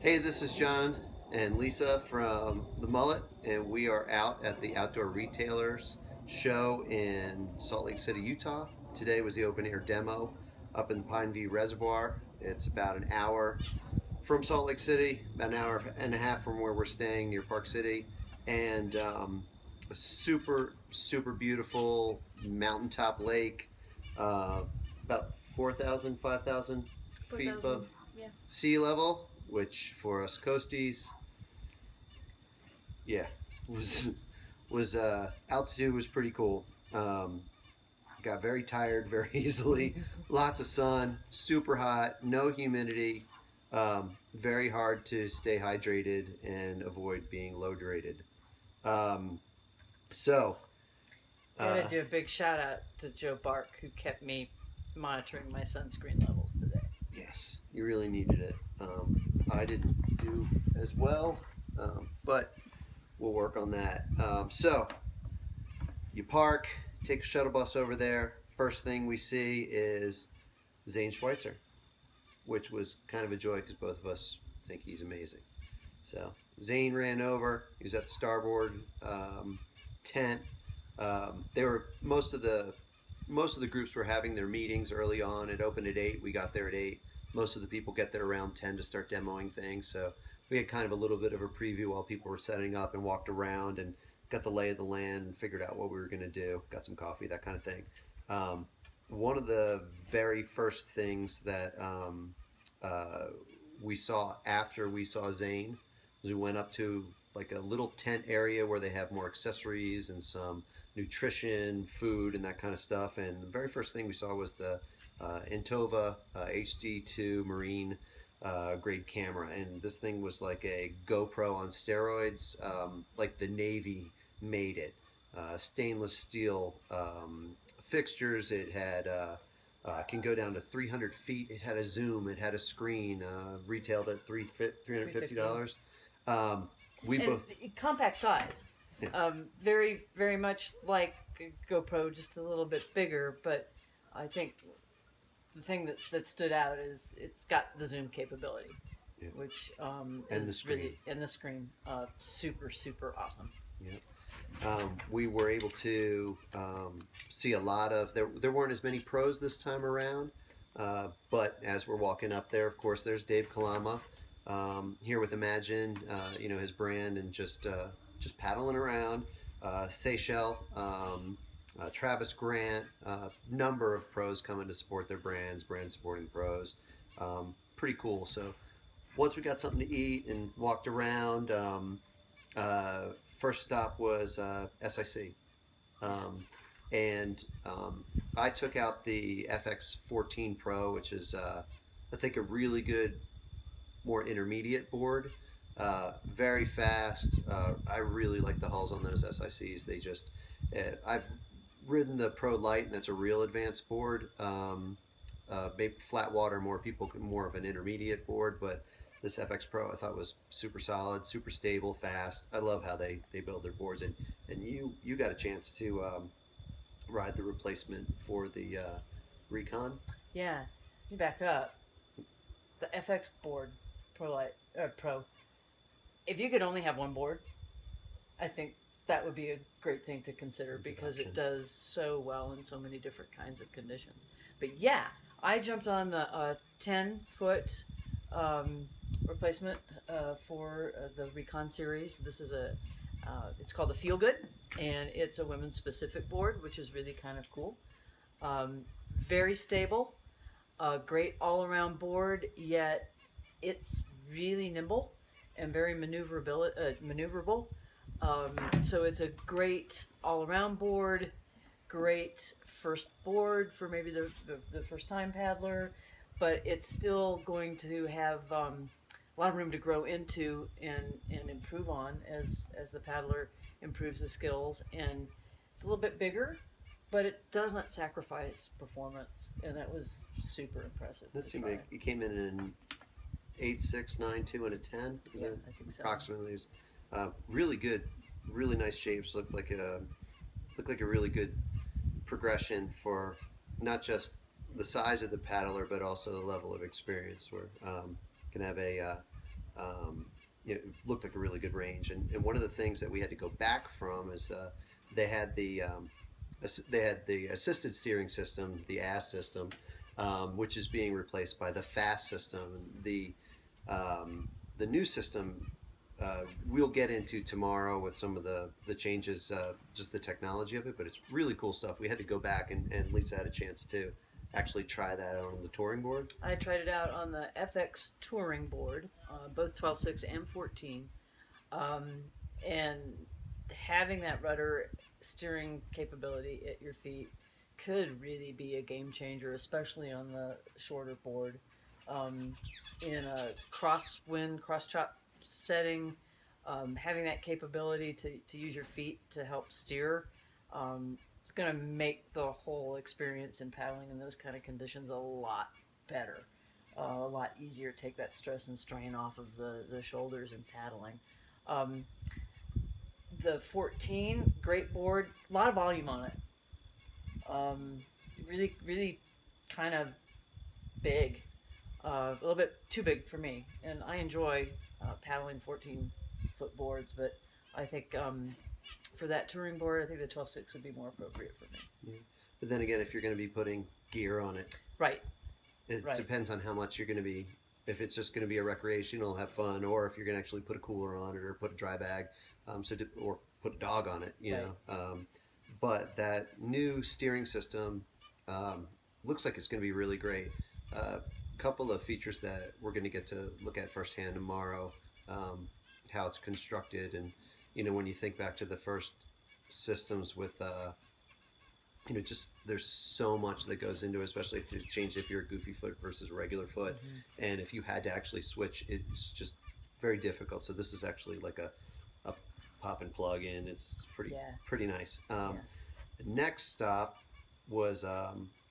Hey, this is John and Lisa from the Mullet, and we are out at the Outdoor Retailers show in Salt Lake City, Utah. Today was the open air demo up in Pineview Reservoir. It's about an hour from Salt Lake City, about an hour and a half from where we're staying near Park City, and a super beautiful mountaintop lake, about 4,000, 5,000 feet 4,000. above Yeah. sea level, which for us coasties, yeah, was altitude was pretty cool. Got very tired very easily. Lots of sun, super hot, no humidity. Very hard to stay hydrated and avoid being low drated. Um, so, Gotta uh, do a big shout out to Joe Bark, who kept me monitoring my sunscreen levels today. yes, you really needed it. I didn't do as well, but we'll work on that. So, you park, take a shuttle bus over there. First thing we see is Zane Schweitzer, which was kind of a joy because both of us think he's amazing. So Zane ran over. He was at the Starboard tent. They were most of the groups were having their meetings early on. It opened at 8. We got there at 8. Most of the people get there around 10 to start demoing things. So we had kind of a little bit of a preview while people were setting up and walked around and got the lay of the land and figured out what we were going to do. Got some coffee, that kind of thing. Um, One of the very first things that uh, we saw after we saw Zane was we went up to like a little tent area where they have more accessories and some nutrition, food, and that kind of stuff. And the very first thing we saw was the Intova HD2 Marine grade camera, and this thing was like a GoPro on steroids, like the Navy made it. Stainless steel fixtures. It had can go down to 300 feet. It had a zoom. It had a screen. Retailed at $350. $350. Um, we And both. compact size. Yeah. Very much like GoPro, just a little bit bigger, but I think the thing that stood out is it's got the zoom capability, Yeah. which And the is screen. really, and the screen, super awesome. Yeah. We were able to see a lot of there weren't as many pros this time around, but as we're walking up there, of course, there's Dave Kalama here with Imagine, his brand, and just paddling around. Seychelle, Travis Grant, number of pros coming to support their brands supporting pros. Pretty cool. So once we got something to eat and walked around, uh, first stop was SIC. Um, and I took out the FX14 Pro, which is, I think, a really good, more intermediate board. Very fast. I really like the hulls on those SICs. I've ridden the Pro Light, and that's a real advanced board. Maybe flat water, more of an intermediate board, but this FX Pro I thought was super solid, super stable, fast. I love how they build their boards, and you got a chance to ride the replacement for the Recon. Yeah, you back up. The FX board, Pro. If you could only have one board, I think that would be a great thing to consider Good because it option. does so well in so many different kinds of conditions. But yeah, I jumped on the 10-foot replacement for the Recon series. This is it's called the Feel Good, and it's a women's specific board, which is really kind of cool. Very stable, a great all around board, yet it's really nimble and very maneuverable. So it's a great all around board, great first board for maybe the first time paddler, but it's still going to have a lot of room to grow into and improve on as the paddler improves the skills. And it's a little bit bigger, but it doesn't sacrifice performance, and that was super impressive That to seemed try. like it came in 8.6, 9.2, and a 10. Is Yeah, that I think so. approximately? It was, really good, really nice shapes. Looked like a really good progression for not just the size of the paddler, but also the level of experience. Where can have it looked like a really good range. And one of the things that we had to go back from is they had the they had the assisted steering system, the AS system, which is being replaced by the FAST system. The new system we'll get into tomorrow with some of the changes, just the technology of it, but it's really cool stuff. We had to go back, and Lisa had a chance to actually try that out on the touring board. I tried it out on the FX touring board, both 12.6 and 14, and having that rudder steering capability at your feet could really be a game changer, especially on the shorter board. In a crosswind, cross chop setting, having that capability to use your feet to help steer, it's going to make the whole experience in paddling in those kind of conditions a lot better, a lot easier to take that stress and strain off of the shoulders in paddling. The 14, great board, a lot of volume on it. Really, really kind of big. A little bit too big for me, and I enjoy paddling 14-foot boards, but I think for that touring board, I think the 12.6 would be more appropriate for me. Yeah. But then again, if you're going to be putting gear on it, Right. it Right. depends on how much you're going to be. If it's just going to be a recreational, have fun, or if you're going to actually put a cooler on it or put a dry bag, or put a dog on it, you Right. know. But that new steering system looks like it's going to be really great. Couple of features that we're going to get to look at firsthand tomorrow, how it's constructed, and when you think back to the first systems with just there's so much that goes into it, especially if you change if you're a goofy foot versus a regular foot, and if you had to actually switch, it's just very difficult. So this is actually like a pop and plug in. It's pretty nice. Next stop was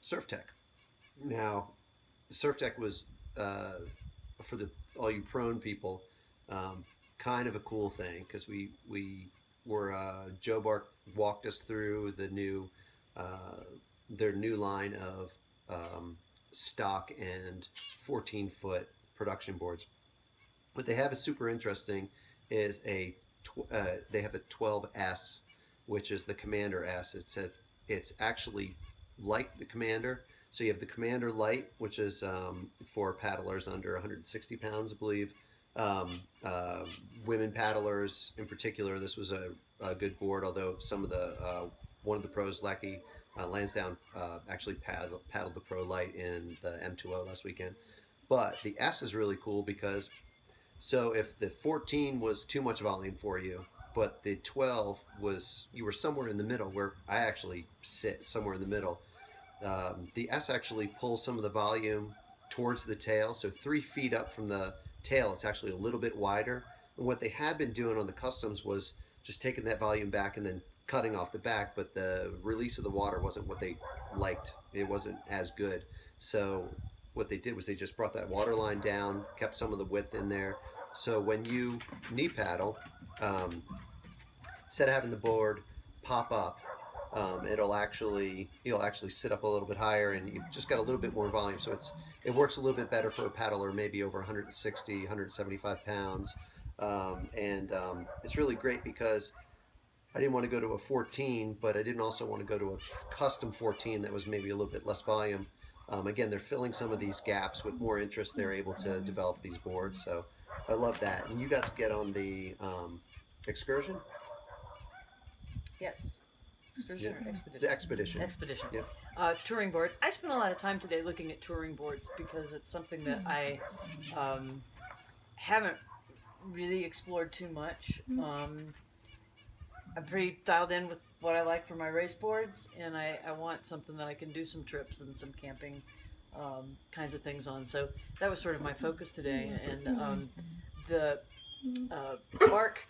Surftech. Now, Surftech was for all you prone people, kind of a cool thing, because we were Joe Bark walked us through the new their new line of stock and 14-foot production boards. What they have is super interesting. Is they have a 12S, which is the Commander S. It's actually like the Commander. So you have the Commander Light, which is for paddlers under 160 pounds, I believe. Women paddlers in particular, this was a good board, although some of one of the pros, Lecky Lansdowne, actually paddled the Pro Light in the M2O last weekend. But the S is really cool because, so if the 14 was too much volume for you, but the 12 you were somewhere in the middle, where I actually sit somewhere in the middle. The S actually pulls some of the volume towards the tail, so 3 feet up from the tail, it's actually a little bit wider. And what they had been doing on the customs was just taking that volume back and then cutting off the back, but the release of the water wasn't what they liked. It wasn't as good. So what they did was they just brought that water line down, kept some of the width in there. So when you knee paddle, instead of having the board pop up, you'll actually sit up a little bit higher, and you've just got a little bit more volume. So it works a little bit better for a paddler, maybe over 160, 175 pounds. It's really great because I didn't want to go to a 14, but I didn't also want to go to a custom 14 that was maybe a little bit less volume. Again, they're filling some of these gaps with more interest. They're able to develop these boards. So I love that. And you got to get on the excursion? Yes. Excursion or expedition? The expedition. Expedition. Yep. Touring board. I spent a lot of time today looking at touring boards because it's something that I haven't really explored too much. I'm pretty dialed in with what I like for my race boards, and I want something that I can do some trips and some camping kinds of things on. So that was sort of my focus today. And the Bark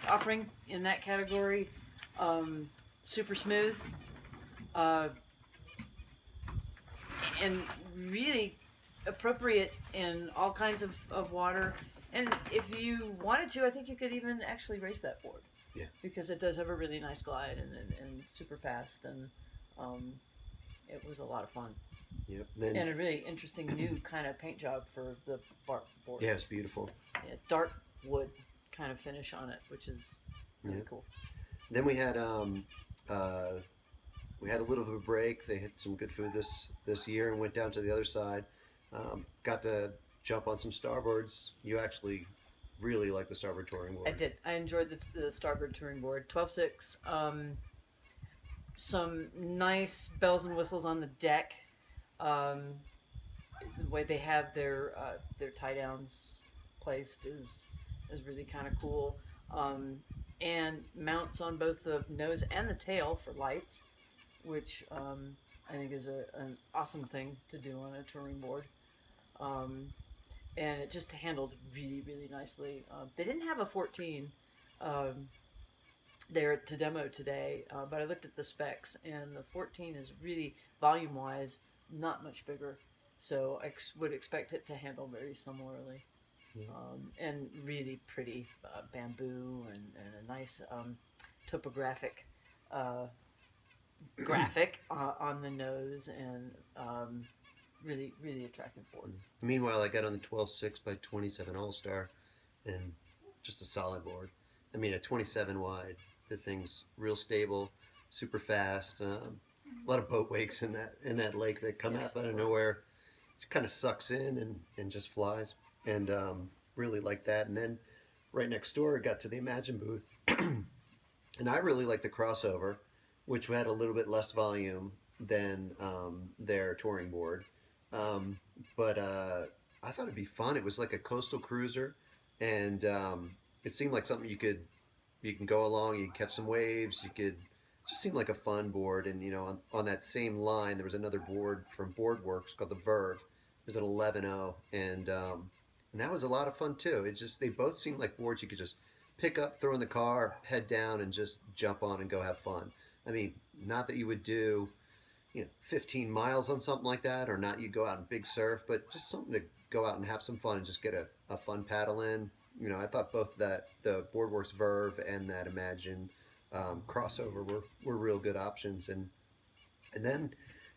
offering in that category, super smooth, and really appropriate in all kinds of water. And if you wanted to, I think you could even actually race that board. Yeah. Because it does have a really nice glide and super fast, and it was a lot of fun. Yep. Then And a really interesting new kind of paint job for the board. yeah, it's beautiful. Yeah, dark wood kind of finish on it, which is really Yeah. cool. Then uh, we had a little bit of a break. They had some good food this year and went down to the other side. Got to jump on some starboards. You actually really like the starboard touring I board. did. I enjoyed the Starboard touring board. 12.6. Some nice bells and whistles on the deck. Um, the way they have their tie downs placed is really kind of cool. And mounts on both the nose and the tail for lights, which I think is an awesome thing to do on a touring board. Um, and it just handled really, really nicely. They didn't have a 14 um, there to demo today, but I looked at the specs, and the 14 is really, volume wise, not much bigger. So I would expect it to handle very similarly. Yeah. And really pretty bamboo and a nice topographic uh, graphic on the nose, and really, really attractive board. Meanwhile, I got on the 12.6 by 27 All Star, and just a solid board. I mean, a 27 wide. The thing's real stable, super fast. A lot of boat wakes in that lake that come Yes. up out of nowhere. It kind of sucks in and just flies, and really like that. And then right next door, I got to the Imagine booth, and I really like the crossover, which had a little bit less volume than their touring board. Um, but I thought it'd be fun. It was like a coastal cruiser, and it seemed like something you can go along, you can catch some waves, you could just seemed like a fun board. And on that same line, there was another board from Boardworks called the Verve. It was an 11.0, and that was a lot of fun too. It's just they both seemed like boards you could just pick up, throw in the car, head down, and just jump on and go have fun. I mean, not that you would do 15 miles on something like that, or not you go out and big surf, but just something to go out and have some fun and just get a fun paddle in. I thought both that the Boardworks Verve and that Imagine crossover were real good options. And then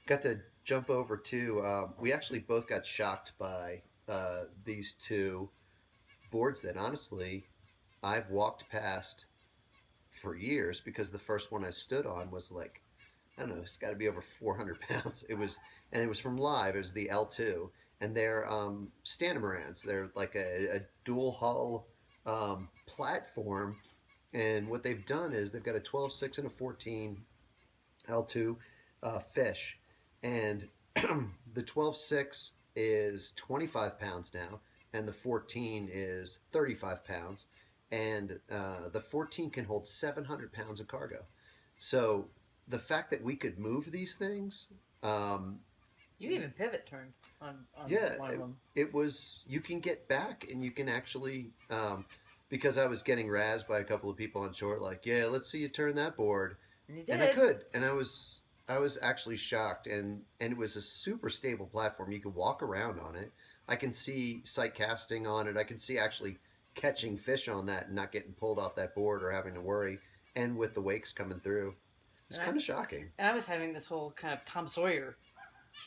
got to jump over to, we actually both got shocked by these two boards that honestly I've walked past for years, because the first one I stood on was like, I don't know, it's got to be over 400 pounds. And it was from Live. It was the L2, and they're Standamarans. They're like a dual hull platform, and what they've done is they've got a 12.6 and a 14 L2 fish, and the 12.6 is 25 pounds now, and the 14 is 35 pounds, and the 14 can hold 700 pounds of cargo. So the fact that we could move these things, You even pivot turned on yeah, one of them. it was, you can get back and you can actually, because I was getting razzed by a couple of people on shore, like, yeah, let's see you turn that board, And you and I did. could, and I was actually shocked, and it was a super stable platform. You could walk around on it. I can see sight casting on it. I can see actually catching fish on that and not getting pulled off that board or having to worry. And with the wakes coming through, it's And kind of shocking. And I was having this whole kind of Tom Sawyer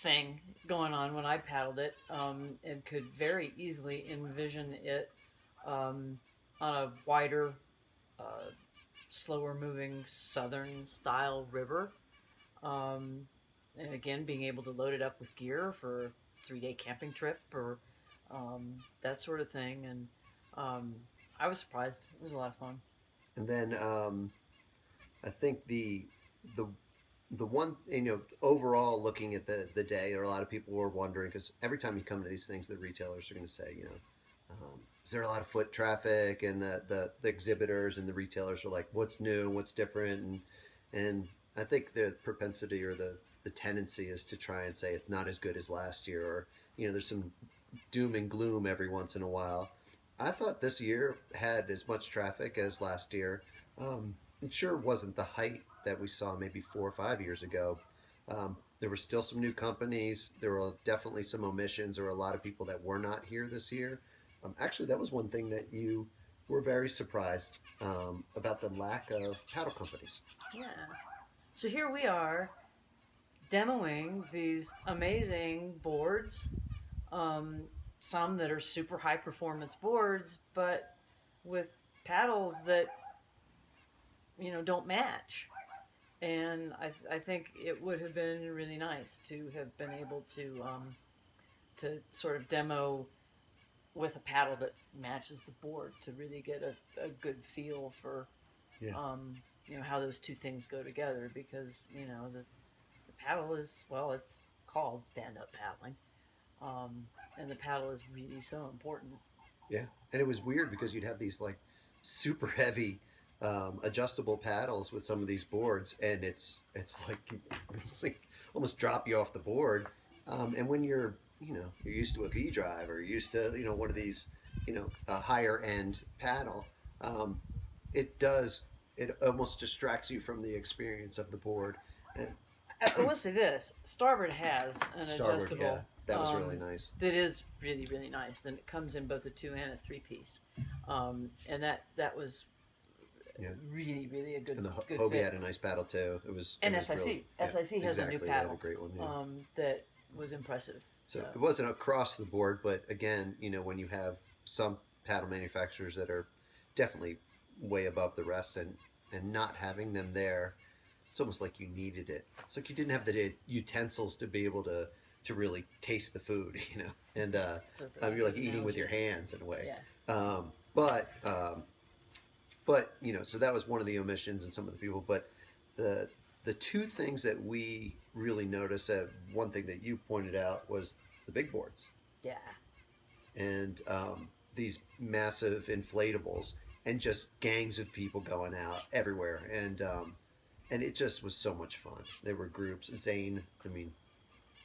thing going on when I paddled it, and could very easily envision it on a wider, uh, slower moving southern style river. And again, being able to load it up with gear for a 3-day camping trip or that sort of thing. And I was surprised. It was a lot of fun. And then I think the the one, overall, looking at the day, or a lot of people were wondering, because every time you come to these things, the retailers are going to say, is there a lot of foot traffic? And the exhibitors and the retailers are like, what's new, what's different? And I think the propensity, or the tendency, is to try and say it's not as good as last year, or there's some doom and gloom every once in a while. I thought this year had as much traffic as last year. It sure wasn't the height that we saw maybe 4 or 5 years ago. There were still some new companies. There were definitely some omissions. There were a lot of people that were not here this year. Actually, that was one thing that you were very surprised about, the lack of paddle companies. Yeah. So here we are, demoing these amazing boards, some that are super high performance boards, but with paddles that don't match. And I think it would have been really nice to have been able to sort of demo with a paddle that matches the board to really get a good feel for Yeah. how those two things go together, because the paddle is, well, it's called stand up paddling, and the paddle is really so important. Yeah, and it was weird because you'd have these like super heavy adjustable paddles with some of these boards, and it's like almost drop you off the board. And when you're used to a V drive or you're used to one of these a higher end paddle, um, it almost distracts you from the experience of the board. And I will say this: Starboard has an Starboard, adjustable. yeah, that was really nice. That is really, really nice. Then it comes in both a 2 and a 3 piece, and that was Yeah. really, really a good. And the good Hobie fit. had a nice paddle too. It was And it was SIC. really- yeah, SIC has exactly. a new They had paddle. a great one. Yeah. That was impressive. So it wasn't across the board, but again, when you have some paddle manufacturers that are definitely way above the rest, and not having them there, it's almost like you needed it. It's like you didn't have the utensils to be able to really taste the food, and It's a really you're like good eating with analogy. your hands in a way. Yeah. But so that was one of the omissions in some of the people. But the two things that we really noticed, one thing that you pointed out was the big boards Yeah. and these massive inflatables and just gangs of people going out everywhere, and it just was so much fun. There were groups. Zane, I mean,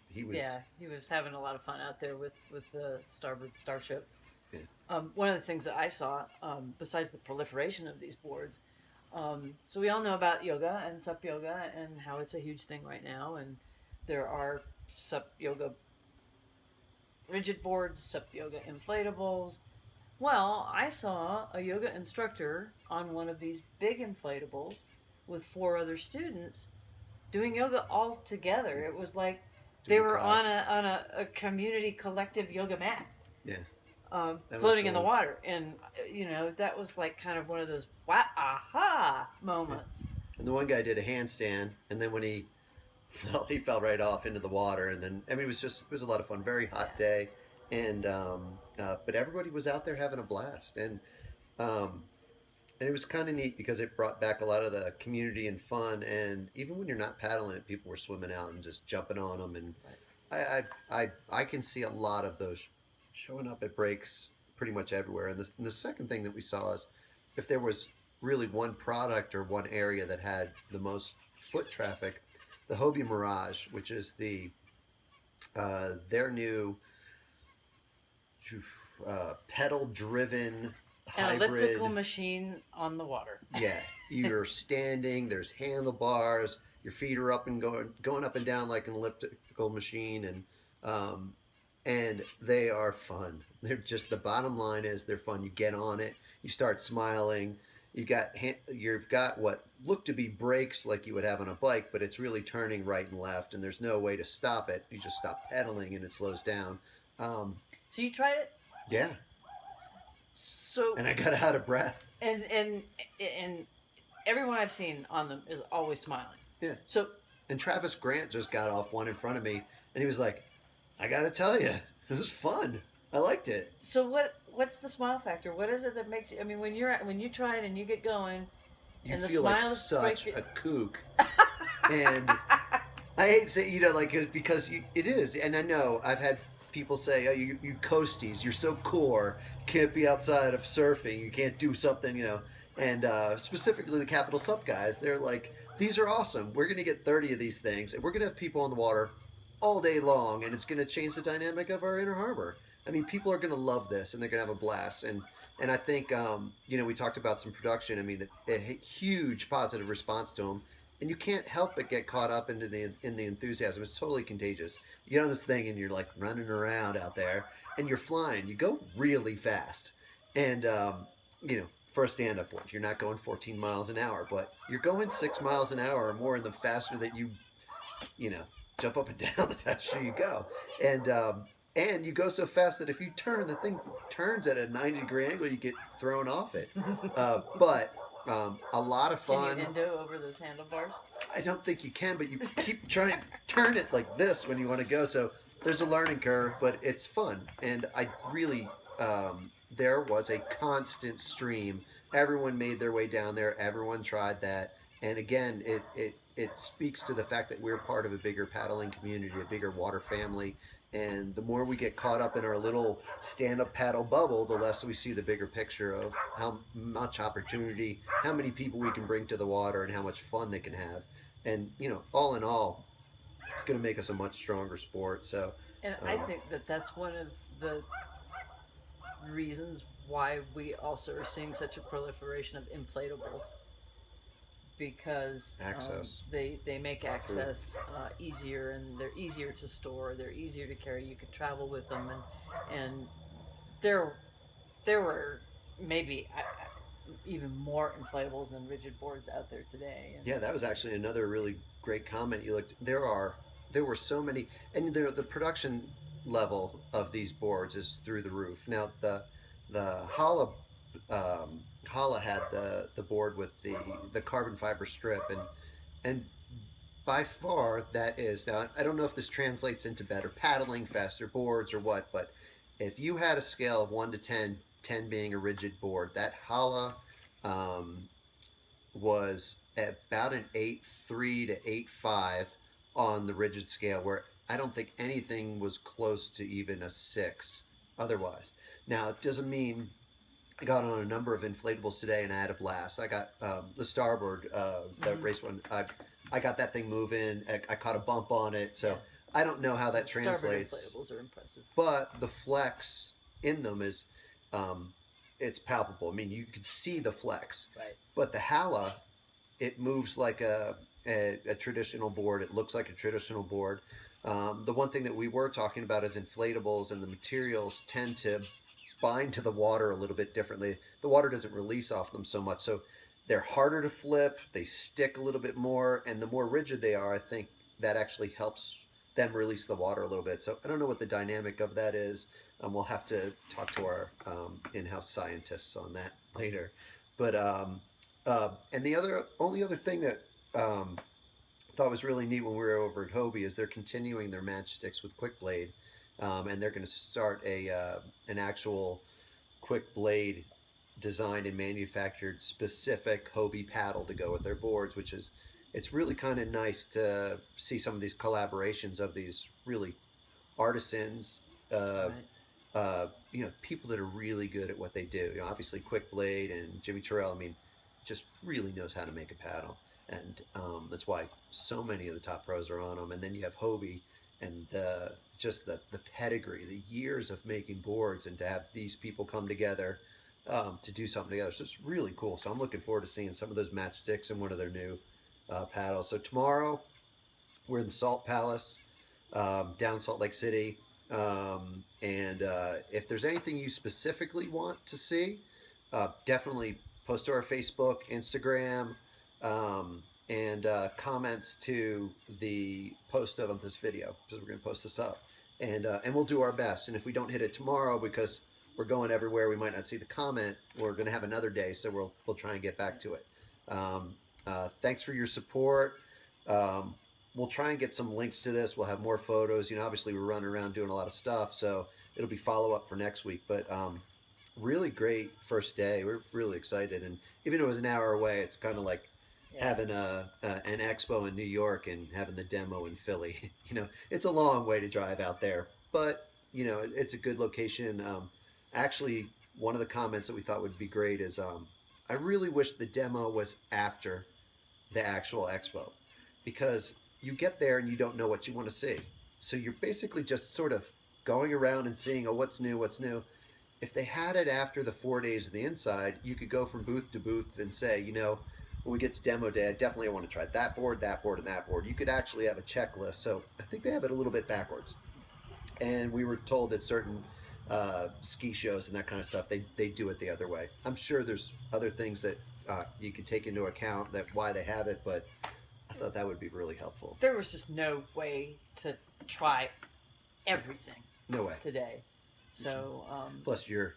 he was. Yeah, he was having a lot of fun out there with the Starboard Starship. Yeah. One of the things that I saw, besides the proliferation of these boards, so we all know about yoga and sup yoga and how it's a huge thing right now, and there are sup yoga rigid boards, sup yoga inflatables. Well, I saw a yoga instructor on one of these big inflatables with 4 other students doing yoga all together. It was like they Doing were class. on a community collective yoga mat, Yeah. That was floating in the cool. water, and that was like kind of one of those wow, aha moments. And the one guy did a handstand, and then when he fell right off into the water, and then I mean it was a lot of fun. Very hot day, and but everybody was out there having a blast, and it was kind of neat because it brought back a lot of the community and fun. And even when you're not paddling it, people were swimming out and just jumping on them. And I can see a lot of those showing up at breaks pretty much everywhere. And the second thing that we saw is if there was really one product or one area that had the most foot traffic, the Hobie Mirage, which is their new pedal-driven An hybrid. elliptical machine on the water. Yeah, you're standing. There's handlebars. Your feet are up and going up and down like an elliptical machine, and they are fun. They're just, the bottom line is they're fun. You get on it, you start smiling. You've got what look to be brakes like you would have on a bike, but it's really turning right and left, and there's no way to stop it. You just stop pedaling and it slows down. So you tried it? Yeah, So and I got out of breath. and everyone I've seen on them is always smiling. Yeah. So And Travis Grant just got off one in front of me, and he was like, "I got to tell you, it was fun. I liked it." what's the smile factor? What is it that makes you? I mean, when you try it and you get going, You and the feel like smile is such breaking- a kook. And I hate saying, because it is. And I know I've had people say, "Oh, you coasties, you're so core. You can't be outside of surfing. You can't do something, And specifically the Capital Sup guys, they're like, "These are awesome. We're going to get 30 of these things, and we're going to have people on the water all day long, and it's going to change the dynamic of our inner harbor." I mean, people are going to love this, and they're going to have a blast. And I think, we talked about some production. I mean, a huge positive response to them. And you can't help but get caught up in the enthusiasm. It's totally contagious. You get on this thing and you're like running around out there, and you're flying. You go really fast, and for a stand-up board, you're not going 14 miles an hour, but you're going 6 miles an hour or more. And the faster that you jump up and down the faster you go, and you go so fast that if you turn, the thing turns at a 90-degree angle, you get thrown off it. But a lot of fun. Can you endo over those handlebars? I don't think you can, but you keep trying to turn it like this when you want to go. So there's a learning curve, but it's fun. And I really, there was a constant stream. Everyone made their way down there. Everyone tried that. And again, it speaks to the fact that we're part of a bigger paddling community, a bigger water family. And the more we get caught up in our little stand-up paddle bubble, the less we see the bigger picture of how much opportunity, how many people we can bring to the water, and how much fun they can have. And all in all, it's going to make us a much stronger sport. So, and I think that that's one of the reasons why we also are seeing such a proliferation of inflatables, because access. They make access easier, and they're easier to store. They're easier to carry. You can travel with them, and there were maybe even more inflatables than rigid boards out there today. And yeah, that was actually another really great comment. There were so many, and the production level of these boards is through the roof. Now the Hala Hala had the board with the carbon fiber strip, and by far that is, now I don't know if this translates into better paddling, faster boards, or what, but if you had a scale of 1 to 10, 10 being a rigid board, that Hala was about an 8.3 to 8.5 on the rigid scale, where I don't think anything was close to even a 6 otherwise. Now, it doesn't mean I got on a number of inflatables today and I had a blast. I got the Starboard, the race one. I got that thing moving. I caught a bump on it. So I don't know how that translates. Starboard inflatables are impressive. But the flex in them is, it's palpable. I mean, you can see the flex. Right. But the Hala, it moves like a traditional board. It looks like a traditional board. The one thing that we were talking about is inflatables, and the materials tend to bind to the water a little bit differently. The water doesn't release off them so much, so they're harder to flip. They stick a little bit more, and the more rigid they are, I think that actually helps them release the water a little bit. So I don't know what the dynamic of that is. We'll have to talk to our in-house scientists on that later. But and the only other thing that I thought was really neat when we were over at Hobie is they're continuing their matchsticks with quick blade. And they're going to start an actual quick blade designed and manufactured specific Hobie paddle to go with their boards, which is, it's really kind of nice to see some of these collaborations of these really artisans, people that are really good at what they do. Obviously Quick Blade and Jimmy Terrell, I mean, just really knows how to make a paddle. And that's why so many of the top pros are on them. And then you have Hobie, and the pedigree, the years of making boards, and to have these people come together to do something together. So it's really cool. So I'm looking forward to seeing some of those matchsticks and one of their new paddles. So tomorrow we're in the Salt Palace, down Salt Lake City. And if there's anything you specifically want to see, definitely post to our Facebook, Instagram, and comments to the post of this video, because we're going to post this up, and we'll do our best. And if we don't hit it tomorrow because we're going everywhere, we might not see the comment. We're going to have another day, so we'll try and get back to it. Thanks for your support. We'll try and get some links to this. We'll have more photos. Obviously we're running around doing a lot of stuff, so it'll be follow up for next week. But really great first day. We're really excited, and even though it was an hour away, it's kind of like having an expo in New York and having the demo in Philly. It's a long way to drive out there, but it's a good location. Actually, one of the comments that we thought would be great is I really wish the demo was after the actual expo, because you get there and you don't know what you want to see. So you're basically just sort of going around and seeing, what's new. If they had it after the 4 days of the inside, you could go from booth to booth and say, when we get to demo day, I definitely want to try that board, and that board. You could actually have a checklist. So I think they have it a little bit backwards. And we were told that certain ski shows and that kind of stuff, they do it the other way. I'm sure there's other things that you could take into account that why they have it, but I thought that would be really helpful. There was just no way to try everything No way. today. So Plus, you're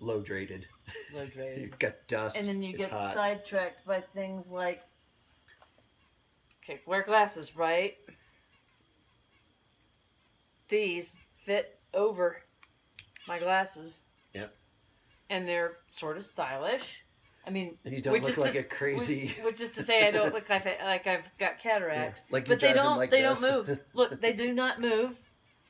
low drated. low drated. You've got dust. And then you it's get hot. sidetracked by things like, okay, wear glasses, right? These fit over my glasses. Yep. And they're sort of stylish. I mean, And you don't look like a crazy. Which is to say, I don't look like I've got cataracts. Yeah. Like but you're they don't. like they this. don't move. Look, they do not move.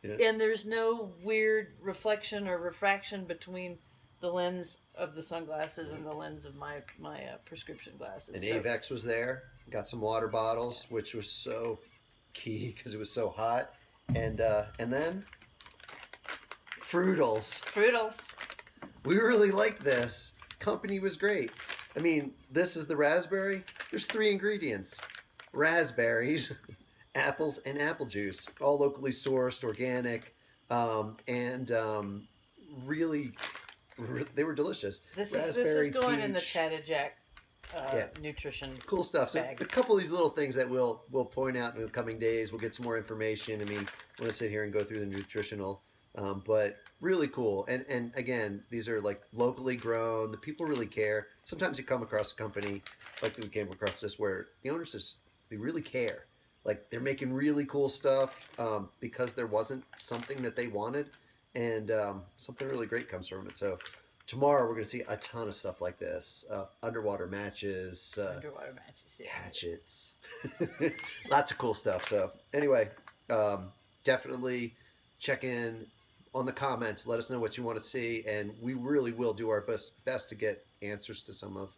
Yeah. And there's no weird reflection or refraction between the lens of the sunglasses and the lens of my prescription glasses. And So- Avex was there. Got some water bottles, which was so key because it was so hot. And then Fruitals. Fruitals. We really liked this. Company was great. I mean, this is the raspberry. There's 3 ingredients: raspberries, apples, and apple juice, all locally sourced, organic, and really, they were delicious. This is Raspberry, going in the peach. Chattajack Yeah. nutrition. Cool stuff. So bag. a couple of these little things that we'll point out in the coming days. We'll get some more information. I mean, I want to sit here and go through the nutritional, but really cool. And again, these are like locally grown. The people really care. Sometimes you come across a company like we came across this where the owners they really care. Like they're making really cool stuff because there wasn't something that they wanted, and something really great comes from it. So tomorrow we're going to see a ton of stuff like this. Underwater matches, Underwater matches, yeah. hatchets, lots of cool stuff. So anyway, definitely check in on the comments. Let us know what you want to see, and we really will do our best to get answers to some of